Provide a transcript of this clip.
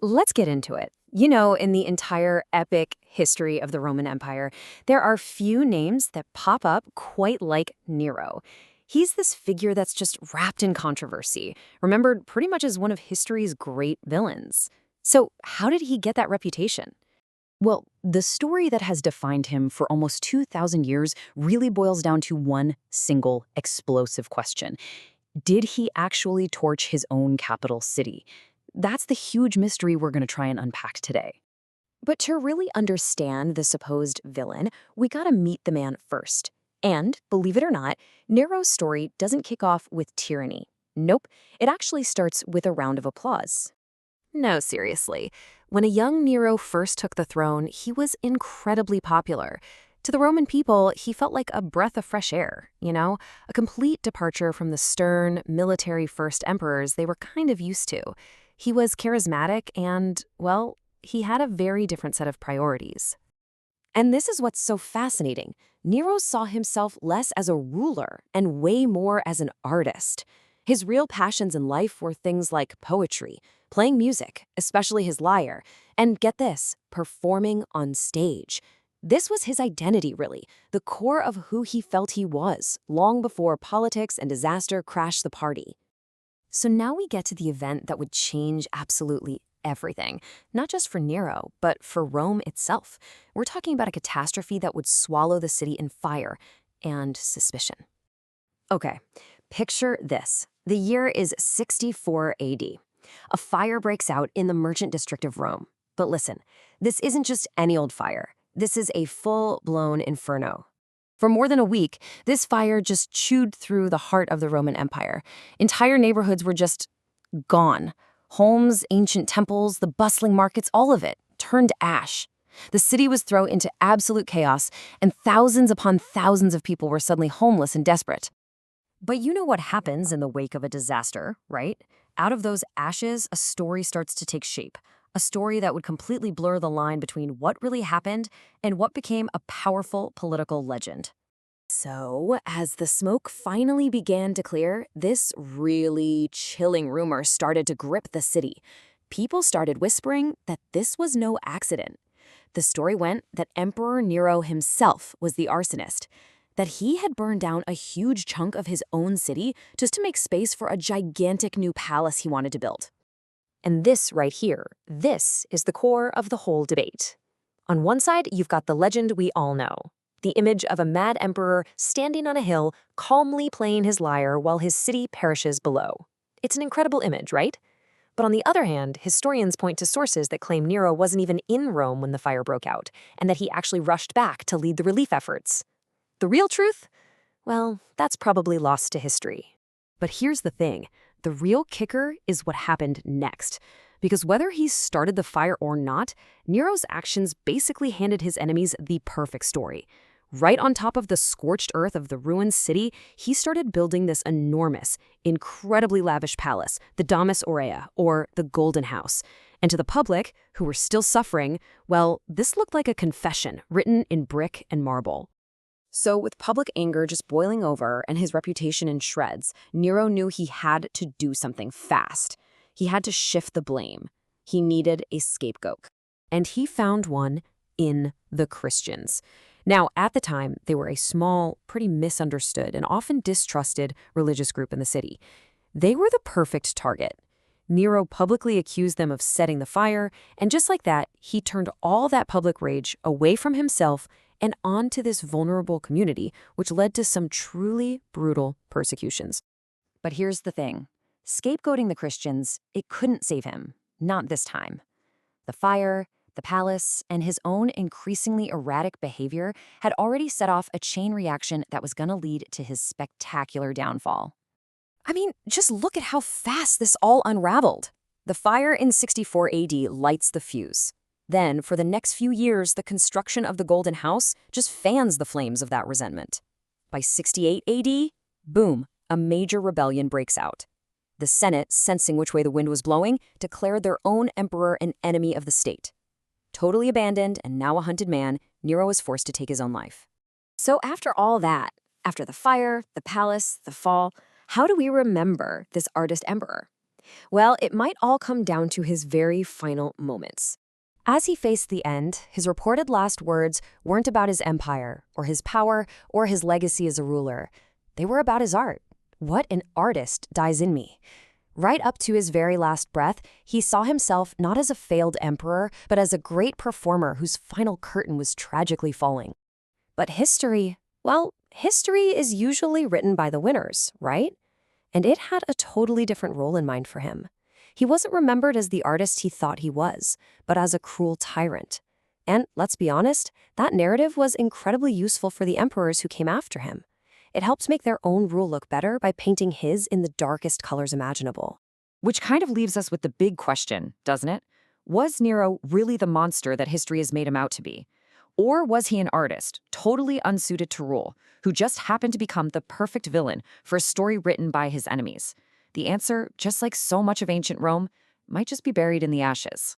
Let's get into it. You know, in the entire epic history of the Roman Empire, there are few names that pop up quite like Nero. He's this figure that's just wrapped in controversy, remembered pretty much as one of history's great villains. So, how did he get that reputation? Well, the story that has defined him for almost 2,000 years really boils down to one single explosive question. Did he actually torch his own capital city? That's the huge mystery we're going to try and unpack today. But to really understand the supposed villain, we gotta meet the man first. And, believe it or not, Nero's story doesn't kick off with tyranny. Nope, it actually starts with a round of applause. No, seriously. When a young Nero first took the throne, he was incredibly popular. To the Roman people, he felt like a breath of fresh air, a complete departure from the stern, military first emperors they were kind of used to. He was charismatic and, well, he had a very different set of priorities. And this is what's so fascinating. Nero saw himself less as a ruler and way more as an artist. His real passions in life were things like poetry, playing music, especially his lyre, and get this, performing on stage. This was his identity, really, the core of who he felt he was, long before politics and disaster crashed the party. So now we get to the event that would change absolutely everything, not just for Nero, but for Rome itself. We're talking about a catastrophe that would swallow the city in fire and suspicion. Okay, picture this. The year is 64 AD. A fire breaks out in the merchant district of Rome. But listen, this isn't just any old fire. This is a full-blown inferno. For more than a week, this fire just chewed through the heart of the Roman Empire. Entire neighborhoods were just gone. Homes, ancient temples, the bustling markets, all of it turned to ash. The city was thrown into absolute chaos, and thousands upon thousands of people were suddenly homeless and desperate. But you know what happens in the wake of a disaster, right? Out of those ashes, a story starts to take shape. A story that would completely blur the line between what really happened and what became a powerful political legend. So, as the smoke finally began to clear, this really chilling rumor started to grip the city. People started whispering that this was no accident. The story went that Emperor Nero himself was the arsonist, that he had burned down a huge chunk of his own city just to make space for a gigantic new palace he wanted to build. And this right here, this is the core of the whole debate. On one side, you've got the legend we all know. The image of a mad emperor standing on a hill, calmly playing his lyre while his city perishes below. It's an incredible image, right? But on the other hand, historians point to sources that claim Nero wasn't even in Rome when the fire broke out, and that he actually rushed back to lead the relief efforts. The real truth? Well, that's probably lost to history. But here's the thing. The real kicker is what happened next. Because whether he started the fire or not, Nero's actions basically handed his enemies the perfect story. Right on top of the scorched earth of the ruined city, he started building this enormous, incredibly lavish palace, the Domus Aurea, or the Golden House. And to the public, who were still suffering, well, this looked like a confession written in brick and marble. So with public anger just boiling over and his reputation in shreds, Nero knew he had to do something fast. He had to shift the blame. He needed a scapegoat. And he found one in the Christians. Now, at the time, they were a small, pretty misunderstood, and often distrusted religious group in the city. They were the perfect target. Nero publicly accused them of setting the fire, and just like that, he turned all that public rage away from himself and onto this vulnerable community, which led to some truly brutal persecutions. But here's the thing. Scapegoating the Christians, it couldn't save him. Not this time. The fire, the palace, and his own increasingly erratic behavior had already set off a chain reaction that was going to lead to his spectacular downfall. I mean, just look at how fast this all unraveled. The fire in 64 AD lights the fuse. Then, for the next few years, the construction of the Golden House just fans the flames of that resentment. By 68 AD, boom, a major rebellion breaks out. The Senate, sensing which way the wind was blowing, declared their own emperor an enemy of the state. Totally abandoned and now a hunted man, Nero was forced to take his own life. So after all that, after the fire, the palace, the fall, how do we remember this artist emperor? Well, it might all come down to his very final moments. As he faced the end, his reported last words weren't about his empire, or his power, or his legacy as a ruler. They were about his art. What an artist dies in me. Right up to his very last breath, he saw himself not as a failed emperor, but as a great performer whose final curtain was tragically falling. But history, well, history is usually written by the winners, right? And it had a totally different role in mind for him. He wasn't remembered as the artist he thought he was, but as a cruel tyrant. And let's be honest, that narrative was incredibly useful for the emperors who came after him. It helped make their own rule look better by painting his in the darkest colors imaginable. Which kind of leaves us with the big question, doesn't it? Was Nero really the monster that history has made him out to be? Or was he an artist, totally unsuited to rule, who just happened to become the perfect villain for a story written by his enemies? The answer, just like so much of ancient Rome, might just be buried in the ashes.